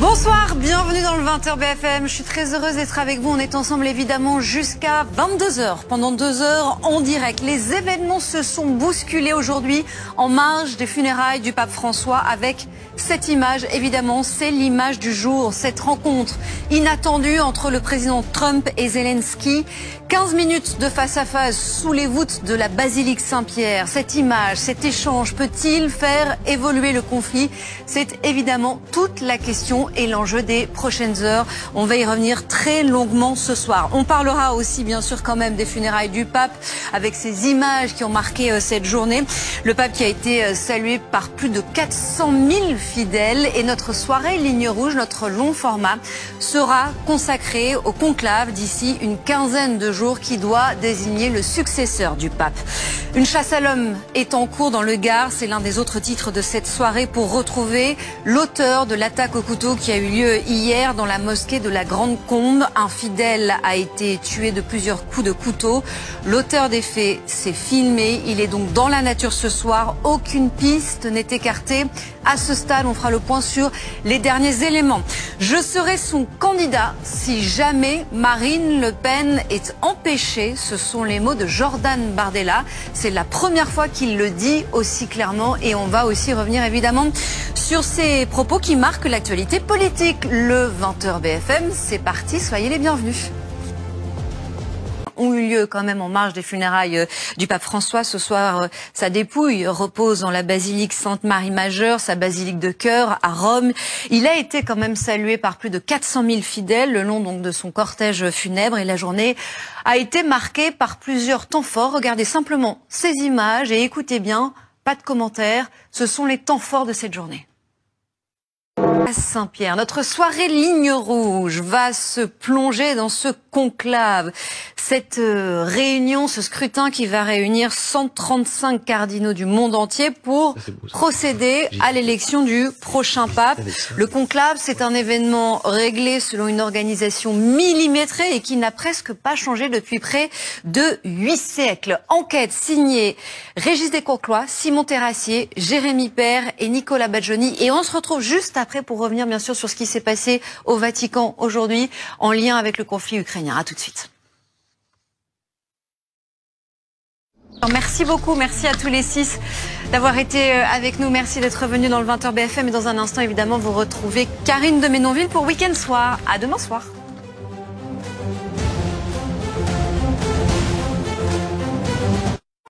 Bonsoir, bienvenue dans le 20h BFM. Je suis très heureuse d'être avec vous. On est ensemble évidemment jusqu'à 22h. Pendant 2 heures en direct. Les événements se sont bousculés aujourd'hui en marge des funérailles du pape François avec cette image. Évidemment, c'est l'image du jour. Cette rencontre inattendue entre le président Trump et Zelensky. 15 minutes de face à face sous les voûtes de la basilique Saint-Pierre. Cette image, cet échange peut-il faire évoluer le conflit? C'est évidemment toute la question et l'enjeu des prochaines heures. On va y revenir très longuement ce soir. On parlera aussi bien sûr quand même des funérailles du pape avec ces images qui ont marqué cette journée. Le pape qui a été salué par plus de 400 000 fidèles et notre soirée Ligne Rouge, notre long format, sera consacré au conclave d'ici une quinzaine de jours qui doit désigner le successeur du pape. Une chasse à l'homme est en cours dans le Gard, c'est l'un des autres titres de cette soirée pour retrouver l'auteur de l'attaque au couteau qui a eu lieu hier dans la mosquée de la Grande Combe. Un fidèle a été tué de plusieurs coups de couteau. L'auteur des faits s'est filmé, il est donc dans la nature ce soir. Aucune piste n'est écartée. À ce stade, on fera le point sur les derniers éléments. Je serai son candidat si jamais Marine Le Pen est empêchée. Ce sont les mots de Jordan Bardella. C'est la première fois qu'il le dit aussi clairement et on va aussi revenir évidemment sur ces propos qui marquent l'actualité politique. Le 20h BFM, c'est parti, soyez les bienvenus. Ont eu lieu quand même en marge des funérailles du pape François. Ce soir, sa dépouille repose dans la basilique Sainte-Marie-Majeure, sa basilique de cœur à Rome. Il a été quand même salué par plus de 400 000 fidèles le long donc de son cortège funèbre et la journée a été marquée par plusieurs temps forts. Regardez simplement ces images et écoutez bien, pas de commentaires, ce sont les temps forts de cette journée. À Saint-Pierre, notre soirée Ligne Rouge va se plonger dans ce conclave. Cette réunion, ce scrutin qui va réunir 135 cardinaux du monde entier pour procéder à l'élection du prochain pape. Le conclave, c'est un événement réglé selon une organisation millimétrée et qui n'a presque pas changé depuis près de 8 siècles. Enquête signée Régis Descourclois, Simon Terrassier, Jérémy Père et Nicolas Badjoni. Et on se retrouve juste après pour revenir bien sûr sur ce qui s'est passé au Vatican aujourd'hui en lien avec le conflit ukrainien. À tout de suite. Merci beaucoup, merci à tous les 6 d'avoir été avec nous. Merci d'être venus dans le 20h BFM et dans un instant évidemment vous retrouvez Karine de Ménonville pour Week-end Soir. À demain soir.